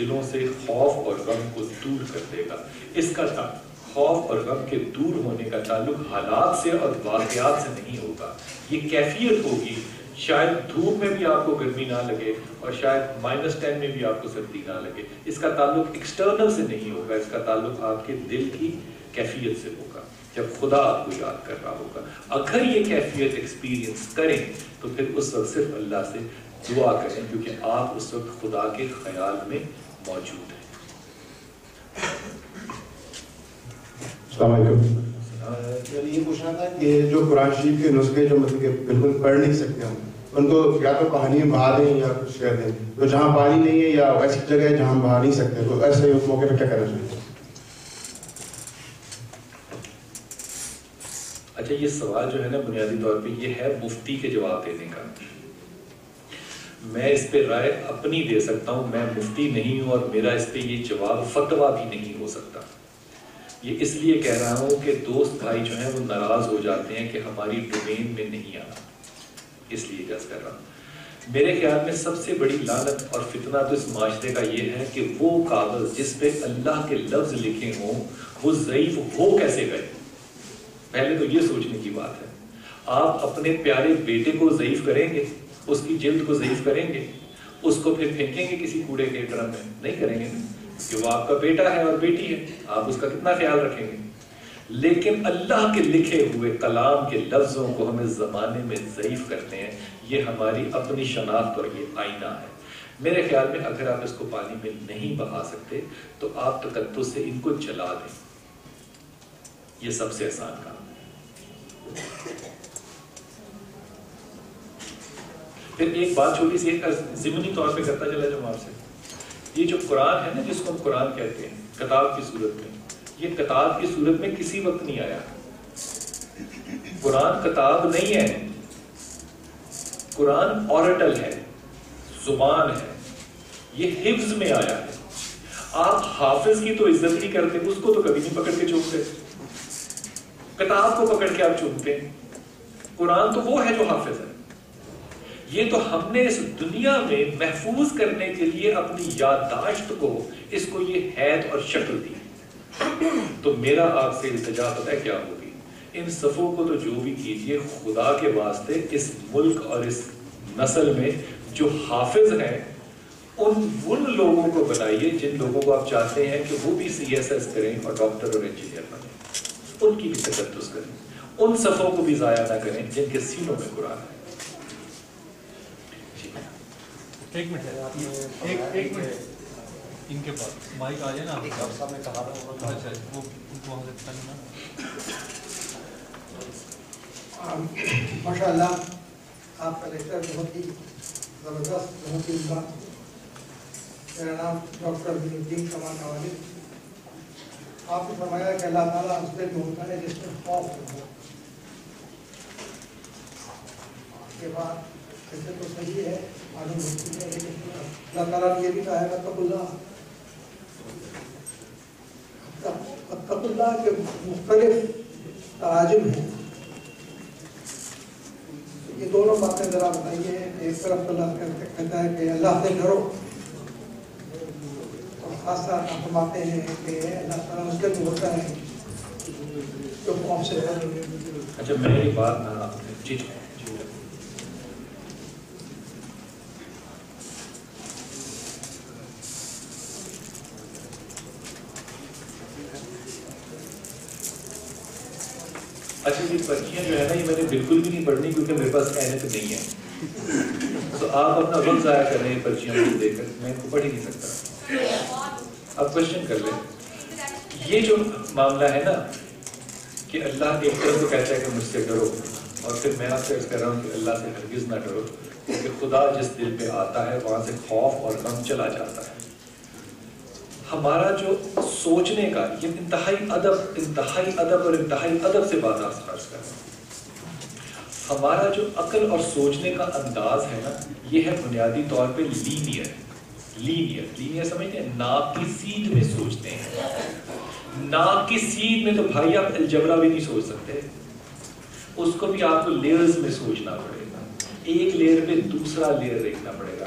دلوں سے خوف اور غم کو دور کر دے گا۔ اس کا خوف اور غم کے دور ہونے کا تعلق حالات سے اور واقعات سے نہیں ہوگا، یہ کیفیت ہوگی۔ شاید دھوپ میں بھی آپ کو گرمی نہ لگے اور شاید -10 میں بھی آپ کو سردی نہ لگے، اس کا تعلق ایکسٹرنل سے نہیں ہوگا، اس کا تعلق آپ کے دل کی کیفیت سے ہوگا، جب خدا آپ کو یاد کر رہا ہوگا۔ اگر یہ کیفیت ایکسپیرینس کریں تو پھر اس وقت صرف اللہ سے دعا کریں، کیونکہ آپ اس وقت خدا کے خیال میں موجود ہیں۔ السلام علیکم۔ میں یہ پوچھنا تھا کہ جو قرآن شریف کے نسخے جو مطلب کہ بالکل پڑھ نہیں سکتے ہم، ان کو یا تو پانی میں بہا دیں یا کچھ کر دیں، تو جہاں پانی نہیں ہے یا ایسی جگہ ہے جہاں بہا نہیں سکتے، تو ایسے اس موقع پہ کیا کرنا چاہیے؟ اچھا، یہ سوال جو ہے نا بنیادی طور پہ یہ ہے مفتی کے جواب دینے کا۔ میں اس پہ رائے اپنی دے سکتا ہوں، میں مفتی نہیں ہوں اور میرا اس پہ یہ جواب فتویٰ بھی نہیں ہو سکتا۔ یہ اس لیے کہہ رہا ہوں کہ دوست بھائی جو ہیں وہ ناراض ہو جاتے ہیں کہ ہماری ڈومین میں نہیں آنا، اس لیے عرض کر رہا ہوں۔ میرے خیال میں سب سے بڑی لعنت اور فتنہ تو اس معاشرے کا یہ ہے کہ وہ کاغذ جس پہ اللہ کے لفظ لکھے ہوں وہ ضعیف ہو کیسے گئے۔ پہلے تو یہ سوچنے کی بات ہے۔ آپ اپنے پیارے بیٹے کو ضعیف کریں گے، اس کی جلد کو ضعیف کریں گے، اس کو پھر پھینکیں گے کسی کوڑے کے ڈرم میں؟ نہیں کریں گے، کہ وہ آپ کا بیٹا ہے اور بیٹی ہے، آپ اس کا کتنا خیال رکھیں گے۔ لیکن اللہ کے لکھے ہوئے کلام کے لفظوں کو ہم اس زمانے میں ضعیف کرتے ہیں، یہ ہماری اپنی شناخت اور یہ آئینہ ہے۔ میرے خیال میں اگر آپ اس کو پانی میں نہیں بہا سکتے تو آپ تقدس سے ان کو جلا دیں، یہ سب سے آسان کام ہے۔ پھر ایک بات چھوٹی سی ضمنی طور پہ کرتا چلا جاؤں آپ سے، یہ جو قرآن ہے نا جس کو ہم قرآن کہتے ہیں کتاب کی صورت میں، یہ کتاب کی صورت میں کسی وقت نہیں آیا۔ قرآن کتاب نہیں ہے، قرآن اورٹل ہے، زبان ہے، یہ حفظ میں آیا ہے۔ آپ حافظ کی تو عزت نہیں کرتے، اس کو تو کبھی نہیں پکڑ کے چومتے، کتاب کو پکڑ کے آپ چومتے ہیں۔ قرآن تو وہ ہے جو حافظ ہے۔ یہ تو ہم نے اس دنیا میں محفوظ کرنے کے لیے اپنی یادداشت کو اس کو یہ حیت اور شکل دی۔ تو میرا آپ سے التجا پتہ ہے کیا ہوگی، ان صفوں کو تو جو بھی کیجئے خدا کے واسطے اس ملک اور اس نسل میں جو حافظ ہیں ان لوگوں کو بنائیے جن لوگوں کو آپ چاہتے ہیں کہ وہ بھی CSS کریں اور ڈاکٹر اور انجینئر بنیں، ان کی بھی تقدس کریں، ان صفوں کو بھی ضائع نہ کریں جن کے سینوں میں قرآن ہے۔ ایک منٹ ان کے پاس مائک آ جائے نا، میں کہا رہا ہوں وہ ان کو وہاں سے ماشاء اللہ آپ کا لیکچر بہت ہی زبردست، بہت ہی عمدہ۔ میرا نام ڈاکٹر عبد الدین شمع نوالی۔ آپ نے فرمایا کہ اللہ تعالیٰ اس دل میں ہوتا ہے جس میں خوف ہو۔ کے بعد ایسے تو صحیح ہے، معلوم ہوتی ہے، لیکن اللہ تعالیٰ نے یہ بھی کہا ہے اتقوا اللہ۔ اتقوا اللہ کے مختلف تراجم ہیں، یہ دونوں باتیں ذرا بتائیے۔ ایک طرف اللہ کہتا ہے کہ اللہ سے ڈرو، اور خاص طور پر فرماتے ہیں کہ اللہ تعالیٰ اس دل میں ہوتا ہے جو خوف سے ڈرو۔ اچھا میں یہ بات جی اچھا یہ پرچیاں جو ہے نا یہ میں نے بالکل بھی نہیں پڑھنی کیونکہ میرے پاس اینک نہیں ہے، تو آپ اپنا وقت ضائع کر رہے ہیں پرچیاں مجھے دے کر، میں ان کو پڑھ ہی نہیں سکتا۔ آپ کوشچن کر لیں۔ یہ جو معاملہ ہے نا کہ اللہ ایک طرف تو کہتا ہے کہ مجھ سے ڈرو، اور پھر میں آپ سے عرض کر رہا ہوں کہ اللہ سے ہرگز نہ ڈرو، کیونکہ خدا جس دل پہ آتا ہے وہاں سے خوف اور غم چلا جاتا ہے۔ ہمارا جو سوچنے کا یہ انتہائی ادب اور انتہائی ادب سے بات آپ سے عرض کر رہا ہوں، ہمارا جو عقل اور سوچنے کا انداز ہے نا یہ ہے بنیادی طور پہ لینئر سمجھتے ہیں، ناک کی سیدھ میں سوچتے ہیں۔ ناک کی سیدھ میں تو بھائی آپ الجبرا بھی نہیں سوچ سکتے، اس کو بھی آپ کو لیئرز میں سوچنا پڑے گا، ایک لیئر پہ دوسرا لیئر دیکھنا پڑے گا۔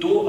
2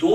2